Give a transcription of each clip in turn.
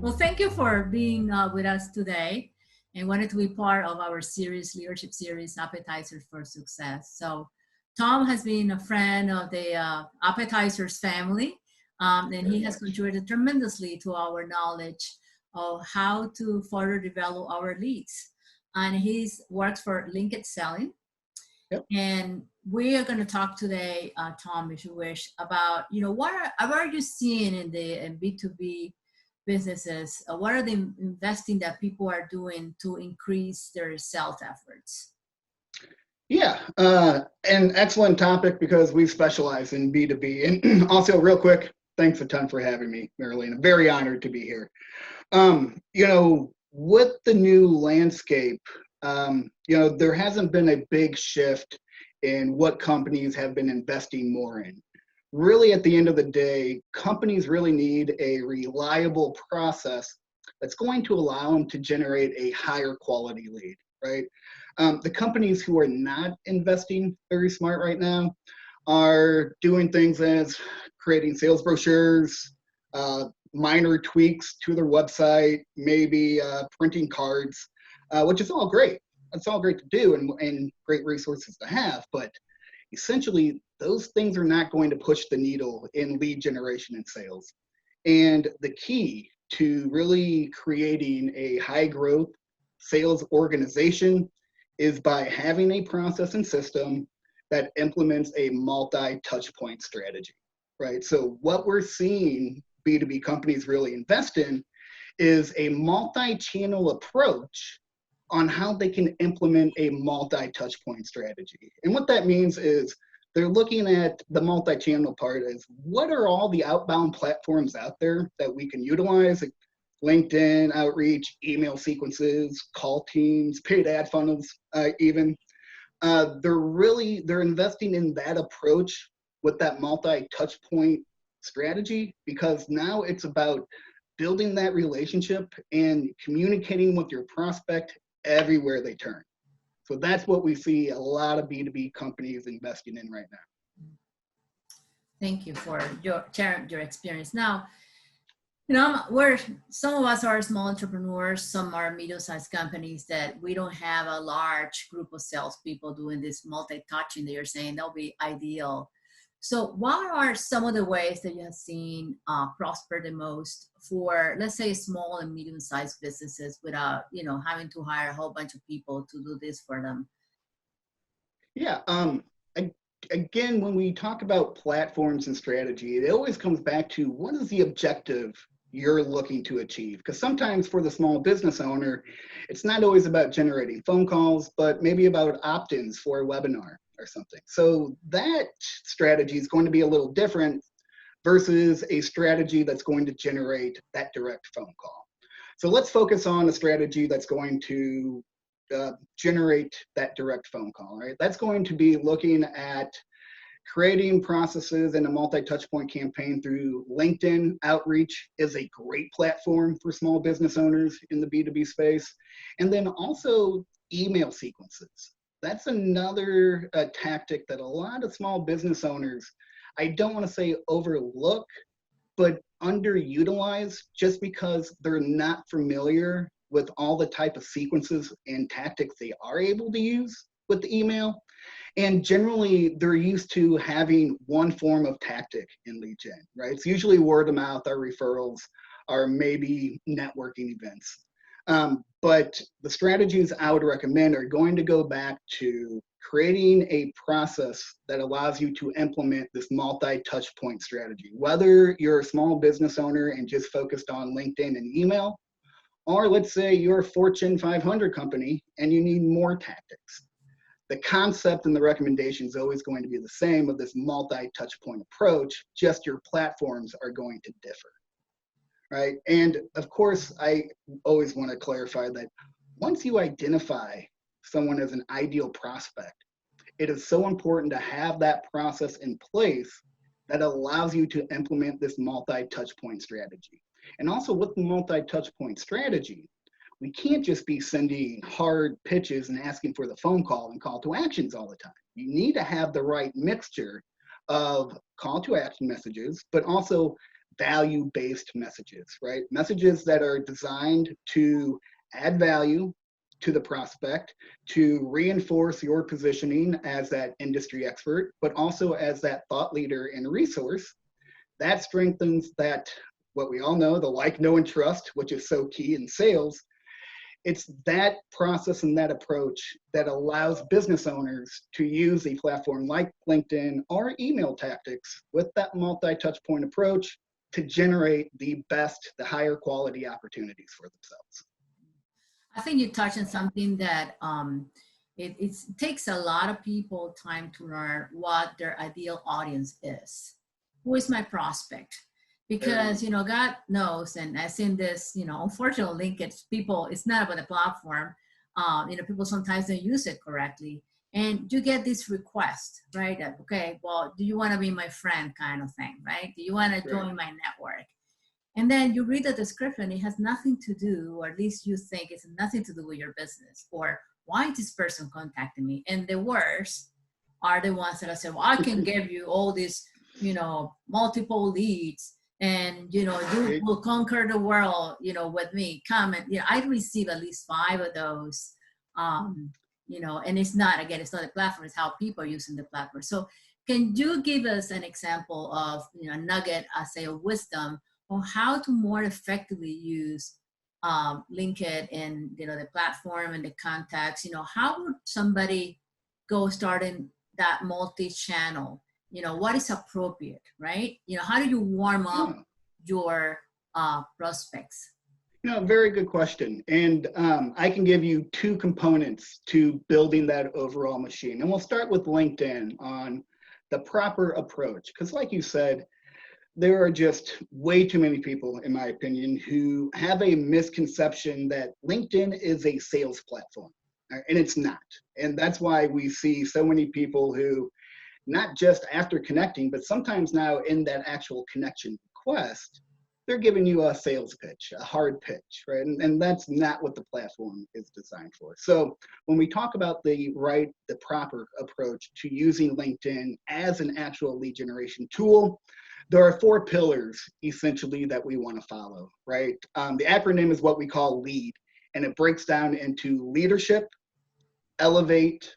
Well, thank you for being with us today and wanted to be part of our series, leadership series, Appetizers for Success. So, Tom has been a friend of the Appetizers family, and Very he has much. contributed tremendously to our knowledge of how to further develop our leads. And he's works for Linked Selling. Yep. And we are going to talk today, Tom, if you wish, about what are you seeing in the B2B businesses? What are the investing that people are doing to increase their sales efforts? Yeah, an excellent topic because we specialize in B2B. And also, real quick, thanks a ton for having me, Marilyn. I'm very honored to be here. With the new landscape, there hasn't been a big shift in what companies have been investing more in. Really, at the end of the day, companies really need a reliable process that's going to allow them to generate a higher quality lead, right? The companies who are not investing very smart right now are doing things as creating sales brochures, minor tweaks to their website, maybe printing cards, which is all great. It's all great to do and great resources to have, but essentially those things are not going to push the needle in lead generation and sales. And the key to really creating a high growth sales organization is by having a process and system that implements a multi-touch point strategy, right? So what we're seeing B2B companies really invest in is a multi-channel approach on how they can implement a multi-touch point strategy. And what that means is they're looking at the multi-channel part as what are all the outbound platforms out there that we can utilize, like LinkedIn, outreach, email sequences, call teams, paid ad funnels, even. They're investing in that approach with that multi-touch point strategy because now it's about building that relationship and communicating with your prospect everywhere they turn. So that's what we see a lot of B2B companies investing in right now. Thank you for sharing your experience. Now, some of us are small entrepreneurs, some are medium-sized companies that we don't have a large group of salespeople doing this multi-touching that you're saying that'll be ideal. So what are some of the ways that you have seen prosper the most for, let's say, small and medium-sized businesses without, having to hire a whole bunch of people to do this for them? Yeah. Again, when we talk about platforms and strategy, it always comes back to what is the objective you're looking to achieve? Because sometimes for the small business owner, it's not always about generating phone calls, but maybe about opt-ins for a webinar or something. So that strategy is going to be a little different versus a strategy that's going to generate that direct phone call. So let's focus on a strategy that's going to generate that direct phone call, right? That's going to be looking at creating processes in a multi-touch point campaign through LinkedIn. Outreach is a great platform for small business owners in the B2B space. And then also email sequences. That's another tactic that a lot of small business owners, I don't want to say overlook, but underutilize just because they're not familiar with all the type of sequences and tactics they are able to use with the email. And generally, they're used to having one form of tactic in lead gen, right? It's usually word of mouth or referrals or maybe networking events. But the strategies I would recommend are going to go back to creating a process that allows you to implement this multi-touch point strategy. Whether you're a small business owner and just focused on LinkedIn and email, or let's say you're a Fortune 500 company and you need more tactics. The concept and the recommendation is always going to be the same with this multi-touch point approach, just your platforms are going to differ, right? And of course, I always want to clarify that once you identify someone as an ideal prospect, it is so important to have that process in place that allows you to implement this multi-touch point strategy. And also with the multi-touch point strategy, we can't just be sending hard pitches and asking for the phone call and call to actions all the time. You need to have the right mixture of call to action messages, but also value-based messages, right? Messages that are designed to add value to the prospect, to reinforce your positioning as that industry expert, but also as that thought leader and resource. That strengthens that, what we all know, the like, know, and trust, which is so key in sales. It's that process and that approach that allows business owners to use a platform like LinkedIn or email tactics with that multi-touch point approach to generate the best, the higher quality opportunities for themselves. I think you touched on something that it takes a lot of people time to learn what their ideal audience is. Who is my prospect? Because, you know, God knows, and I've seen this, you know, unfortunately, it's not about the platform. You know, people sometimes don't use it correctly. And you get this request, right? That, okay, well, do you want to be my friend kind of thing, right? Do you want to join my network? And then you read the description, it has nothing to do, or at least you think it's nothing to do with your business, or why this person contacted me. And the worst are the ones that I say, well, I can give you all these, you know, multiple leads, and, you know, you will conquer the world, you know, with me. Come and, you know, I receive at least 5 of those, you know, and it's not the platform, it's how people are using the platform. So can you give us an example of, you know, a nugget, I say, of wisdom on how to more effectively use LinkedIn and, you know, the platform and the contacts? You know, how would somebody go starting that multi-channel? You know, what is appropriate, right? You know, how do you warm up your prospects? You know, very good question. And I can give you 2 components to building that overall machine. And we'll start with LinkedIn on the proper approach. Because like you said, there are just way too many people, in my opinion, who have a misconception that LinkedIn is a sales platform, and it's not. And that's why we see so many people who, not just after connecting, but sometimes now in that actual connection request, they're giving you a sales pitch, a hard pitch, right? And that's not what the platform is designed for. So when we talk about the proper approach to using LinkedIn as an actual lead generation tool, there are 4 pillars essentially that we want to follow, right? The acronym is what we call LEAD, and it breaks down into leadership, elevate,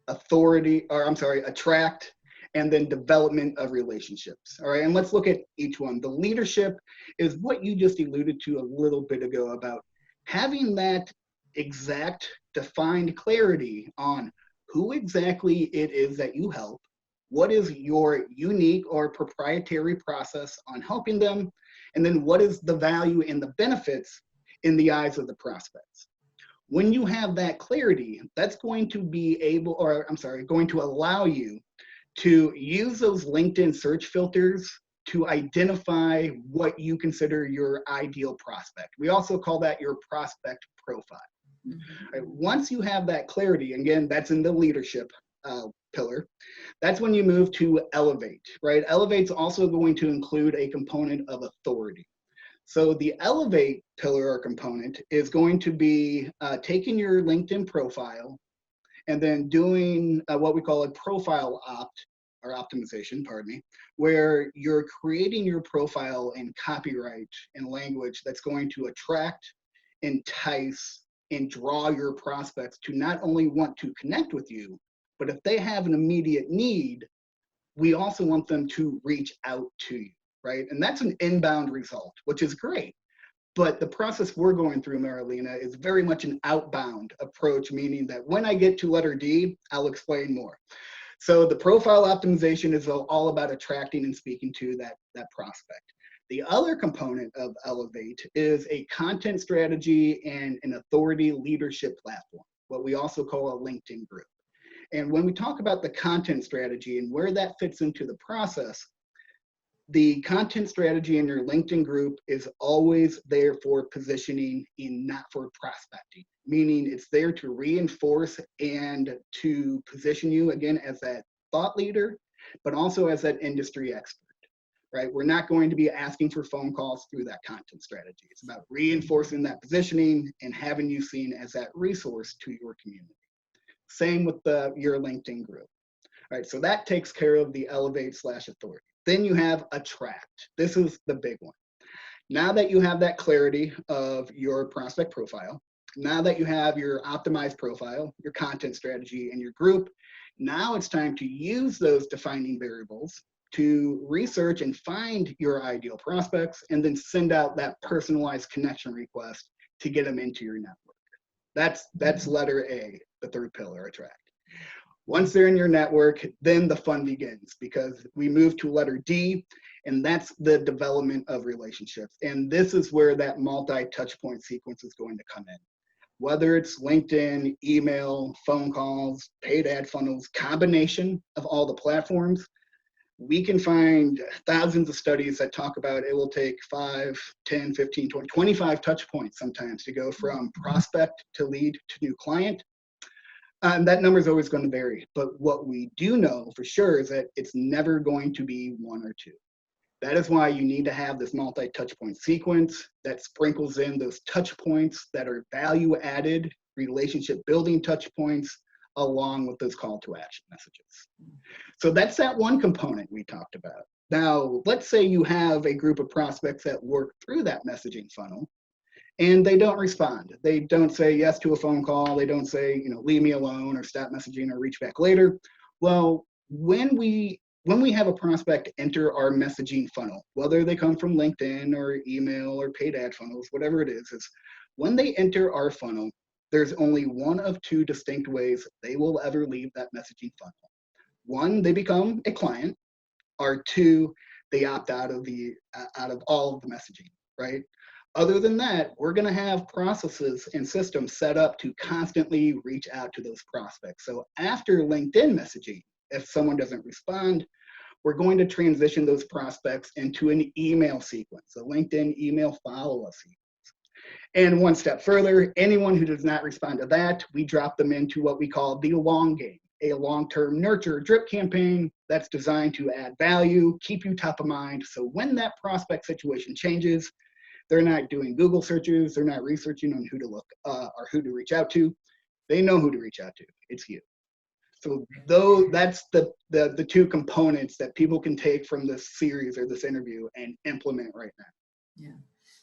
attract, and then development of relationships. All right, and let's look at each one. The leadership is what you just alluded to a little bit ago about having that exact defined clarity on who exactly it is that you help. What is your unique or proprietary process on helping them? And then what is the value and the benefits in the eyes of the prospects? When you have that clarity, that's going to going to allow you to use those LinkedIn search filters to identify what you consider your ideal prospect. We also call that your prospect profile. Mm-hmm. Right? Once you have that clarity, again, that's in the leadership pillar, that's when you move to elevate, right? Elevate's also going to include a component of authority. So the elevate pillar or component is going to be taking your LinkedIn profile and then doing what we call a profile optimization, where you're creating your profile in copyright and language that's going to attract, entice, and draw your prospects to not only want to connect with you, but if they have an immediate need, we also want them to reach out to you, right? And that's an inbound result, which is great. But the process we're going through, Marilena, is very much an outbound approach, meaning that when I get to letter D, I'll explain more. So the profile optimization is all about attracting and speaking to that prospect. The other component of Elevate is a content strategy and an authority leadership platform, what we also call a LinkedIn group. And when we talk about the content strategy and where that fits into the process, the content strategy in your LinkedIn group is always there for positioning and not for prospecting, meaning it's there to reinforce and to position you again as that thought leader, but also as that industry expert, right? We're not going to be asking for phone calls through that content strategy. It's about reinforcing that positioning and having you seen as that resource to your community. Same with your LinkedIn group. All right, so that takes care of the elevate/authority. Then you have attract. This is the big one. Now that you have that clarity of your prospect profile, now that you have your optimized profile, your content strategy, and your group, now it's time to use those defining variables to research and find your ideal prospects and then send out that personalized connection request to get them into your network. That's letter A, the third pillar, attract. Once they're in your network, then the fun begins, because we move to letter D, and that's the development of relationships. And this is where that multi-touch point sequence is going to come in. Whether it's LinkedIn, email, phone calls, paid ad funnels, combination of all the platforms, we can find thousands of studies that talk about it will take 5, 10, 15, 20, 25 touch points sometimes to go from prospect to lead to new client. That number is always going to vary. But what we do know for sure is that it's never going to be 1 or 2. That is why you need to have this multi-touch point sequence that sprinkles in those touch points that are value added, relationship building touch points, along with those call to action messages. So that's that one component we talked about. Now, let's say you have a group of prospects that work through that messaging funnel and they don't respond. They don't say yes to a phone call. They don't say, leave me alone or stop messaging or reach back later. Well, when we have a prospect enter our messaging funnel, whether they come from LinkedIn or email or paid ad funnels, whatever it is when they enter our funnel, there's only one of 2 distinct ways they will ever leave that messaging funnel. 1, they become a client, or 2, they opt out of all of the messaging, right? Other than that, we're going to have processes and systems set up to constantly reach out to those prospects. So after LinkedIn messaging, if someone doesn't respond, we're going to transition those prospects into an email sequence, a LinkedIn email follow-up sequence. And one step further, anyone who does not respond to that, we drop them into what we call the long game, a long-term nurture drip campaign that's designed to add value, keep you top of mind. So when that prospect situation changes, they're not doing Google searches, they're not researching on who to look or who to reach out to. They know who to reach out to. It's you. So that's the 2 components that people can take from this series or this interview and implement right now. Yeah.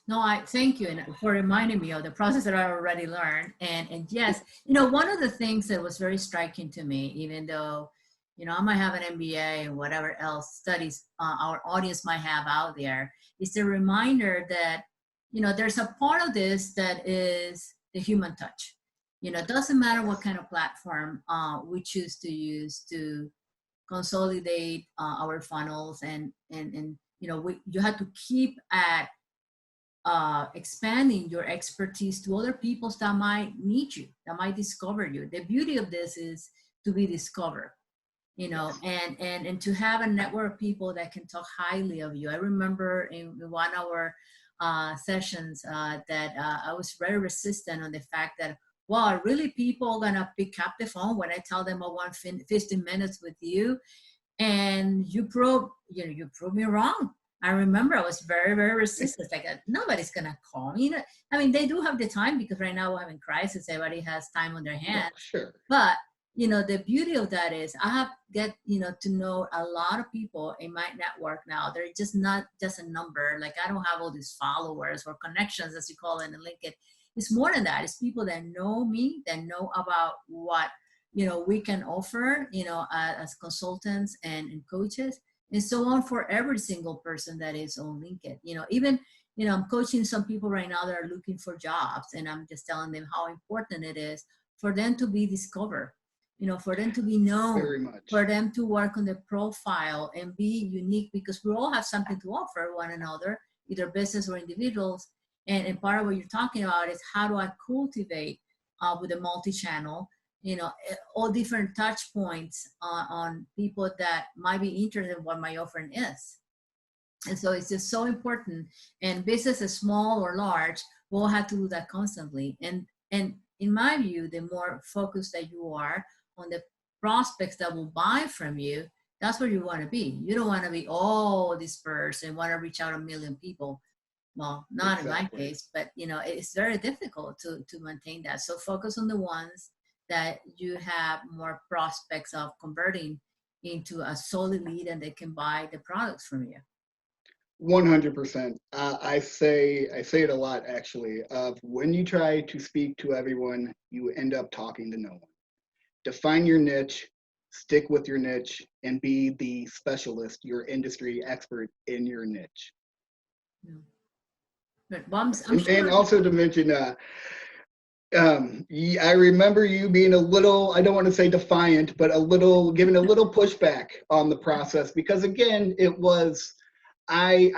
No, I thank you for reminding me of the process that I already learned. And yes, one of the things that was very striking to me, even though, I might have an MBA and whatever else studies our audience might have out there, is the reminder that, there's a part of this that is the human touch. It doesn't matter what kind of platform we choose to use to consolidate our funnels, and you have to keep at expanding your expertise to other people that might need you, that might discover you. The beauty of this is to be discovered, and to have a network of people that can talk highly of you. I remember in one of our sessions that I was very resistant on the fact that, well, are really people gonna pick up the phone when I tell them I want 15 minutes with you? And you prove me wrong. I remember I was very, very resistant. Like, nobody's gonna call me. They do have the time, because right now we're having crisis. Everybody has time on their hands. Yeah, sure. But the beauty of that is I have to know a lot of people in my network now. They're just not just a number. Like, I don't have all these followers or connections, as you call it in LinkedIn. It's more than that. It's people that know me, that know about what we can offer, as consultants and coaches, and so on, for every single person that is on LinkedIn. Even I'm coaching some people right now that are looking for jobs, and I'm just telling them how important it is for them to be discovered, for them to be known, very much, for them to work on the profile and be unique, because we all have something to offer one another, either business or individuals. And part of what you're talking about is, how do I cultivate with a multi-channel, all different touch points on people that might be interested in what my offering is. And so it's just so important. And businesses, small or large, will have to do that constantly. And in my view, the more focused that you are on the prospects that will buy from you, that's where you want to be. You don't want to be dispersed and want to reach out 1 million people. Well, not exactly in my case, but it's very difficult to maintain that. So focus on the ones that you have more prospects of converting into a solid lead and they can buy the products from you. 100%. I say it a lot actually. Of when you try to speak to everyone, you end up talking to no one. Define your niche, stick with your niche, and be the specialist, your industry expert in your niche. Yeah. But I'm And sure. also to mention, I remember you being a little, I don't want to say defiant, but giving a little pushback on the process because again, it was, I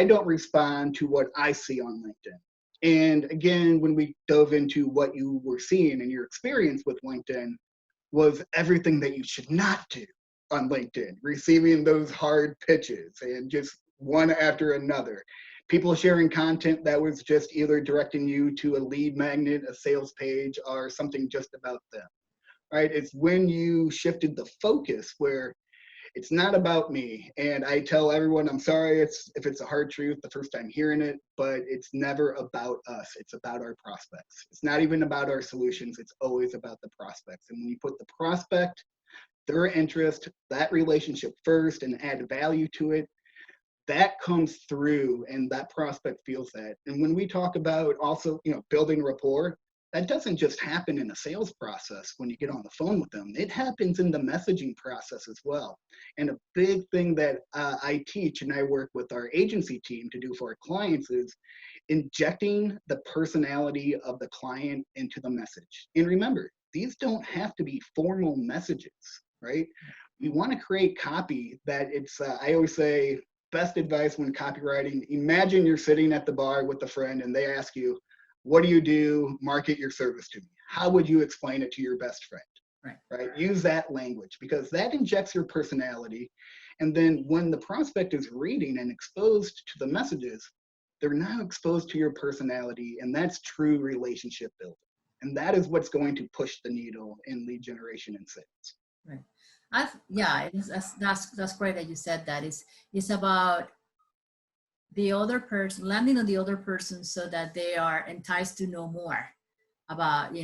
don't respond to what I see on LinkedIn. And again, when we dove into what you were seeing and your experience with LinkedIn was everything that you should not do on LinkedIn, receiving those hard pitches and just one after another. People sharing content that was just either directing you to a lead magnet, a sales page, or something just about them, right? It's when you shifted the focus where it's not about me. And I tell everyone, I'm sorry if it's a hard truth the first time hearing it, but it's never about us. It's about our prospects. It's not even about our solutions. It's always about the prospects. And when you put the prospect, their interest, that relationship first and add value to it, that comes through and that prospect feels that. And when we talk about also, building rapport, that doesn't just happen in a sales process when you get on the phone with them. It happens in the messaging process as well. And a big thing that I teach and I work with our agency team to do for our clients is injecting the personality of the client into the message. And remember, these don't have to be formal messages, right? We want to create copy that it's, I always say, best advice when copywriting, imagine you're sitting at the bar with a friend and they ask you, what do you do? Market your service to me. How would you explain it to your best friend? Right? Use that language because that injects your personality. And then when the prospect is reading and exposed to the messages, they're now exposed to your personality, and that's true relationship building. And that is what's going to push the needle in lead generation and sales. Right. That's great that you said that. It's about the other person, landing on the other person so that they are enticed to know more about,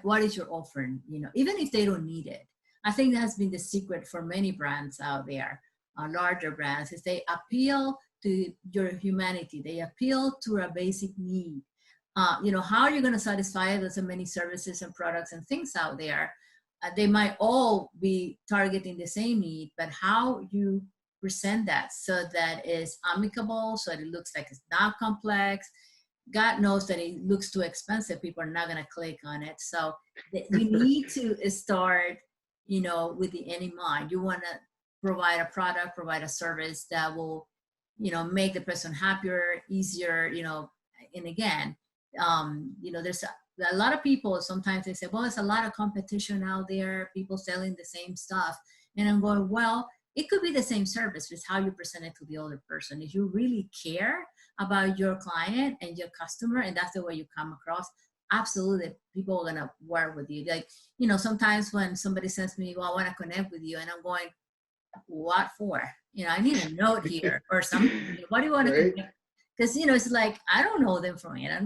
what is your offering, even if they don't need it. I think that has been the secret for many brands out there, larger brands, is they appeal to your humanity. They appeal to a basic need. How are you going to satisfy it? There's so many services and products and things out there. They might all be targeting the same need, but how you present that so that it's amicable, so that it looks like it's not complex. God knows that it looks too expensive. People are not going to click on it. So you need to start, with the end in mind. You want to provide a product, provide a service that will, make the person happier, easier, and again, there's a lot of people, sometimes they say, well, it's a lot of competition out there, people selling the same stuff. And I'm going, well, it could be the same service, it's how you present it to the other person. If you really care about your client and your customer, and that's the way you come across, absolutely, people are going to work with you. Like, sometimes when somebody says to me, well, I want to connect with you, and I'm going, what for? I need a note here or something. What do you want to connect? Because, it's like, I don't know them from it. I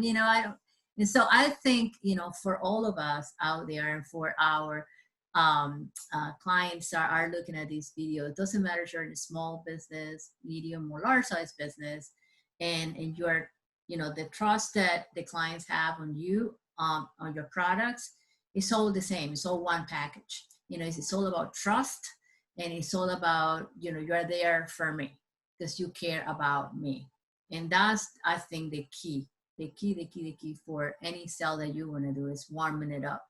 don't. And so I think, for all of us out there and for our clients are looking at this video, it doesn't matter if you're in a small business, medium or large size business, and you're, the trust that the clients have on you, on your products, it's all the same. It's all one package. It's all about trust, and it's all about, you're there for me because you care about me. And that's, I think, the key for any sale that you want to do is warming it up.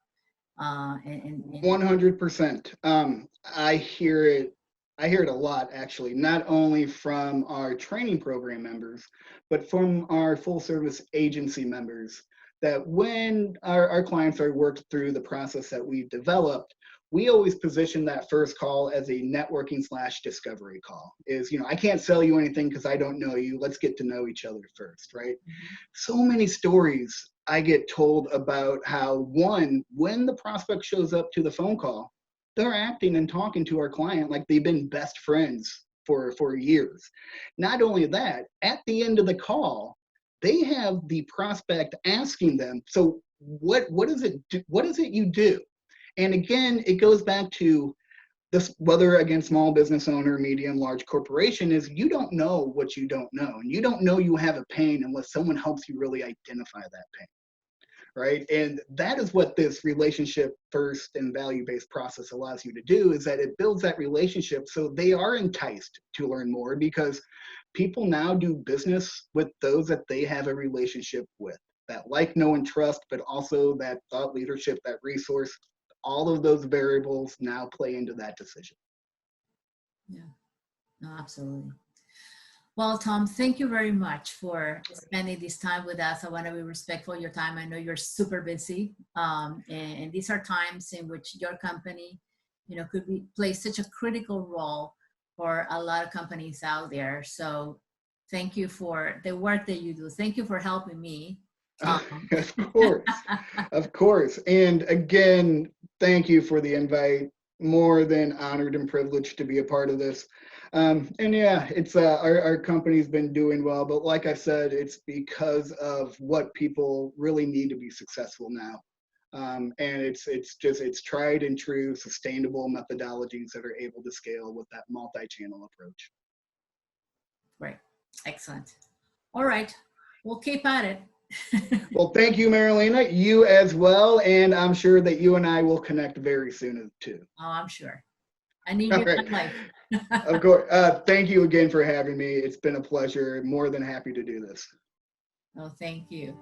100%. I hear it a lot, actually, not only from our training program members, but from our full service agency members, that when our clients are worked through the process that we've developed, we always position that first call as a networking / discovery call. Is, I can't sell you anything because I don't know you. Let's get to know each other first, right? Mm-hmm. So many stories I get told about how, one, when the prospect shows up to the phone call, they're acting and talking to our client like they've been best friends for years. Not only that, at the end of the call, they have the prospect asking them, so what is it you do? And again, it goes back to this, whether again small business owner, medium, large corporation, is you don't know what you don't know, and you don't know you have a pain unless someone helps you really identify that pain, right? And that is what this relationship first and value-based process allows you to do, is that it builds that relationship so they are enticed to learn more, because people now do business with those that they have a relationship with, that like, know, and trust, but also that thought leadership, that resource. All of those variables now play into that decision. Yeah, no, absolutely. Well, Tom, thank you very much for spending this time with us. I want to be respectful of your time. I know you're super busy, and these are times in which your company, could play such a critical role for a lot of companies out there. So thank you for the work that you do. Thank you for helping me. Of course, of course. And again, thank you for the invite. More than honored and privileged to be a part of this. And yeah, it's our company's been doing well, but like I said, it's because of what people really need to be successful now. And it's tried and true, sustainable methodologies that are able to scale with that multi-channel approach. Great, excellent. All right, we'll keep at it. Well, thank you, Marilena. You as well, and I'm sure that you and I will connect very soon too. Oh, I'm sure. I need you in my life. Of course. Thank you again for having me. It's been a pleasure. More than happy to do this. Oh, thank you.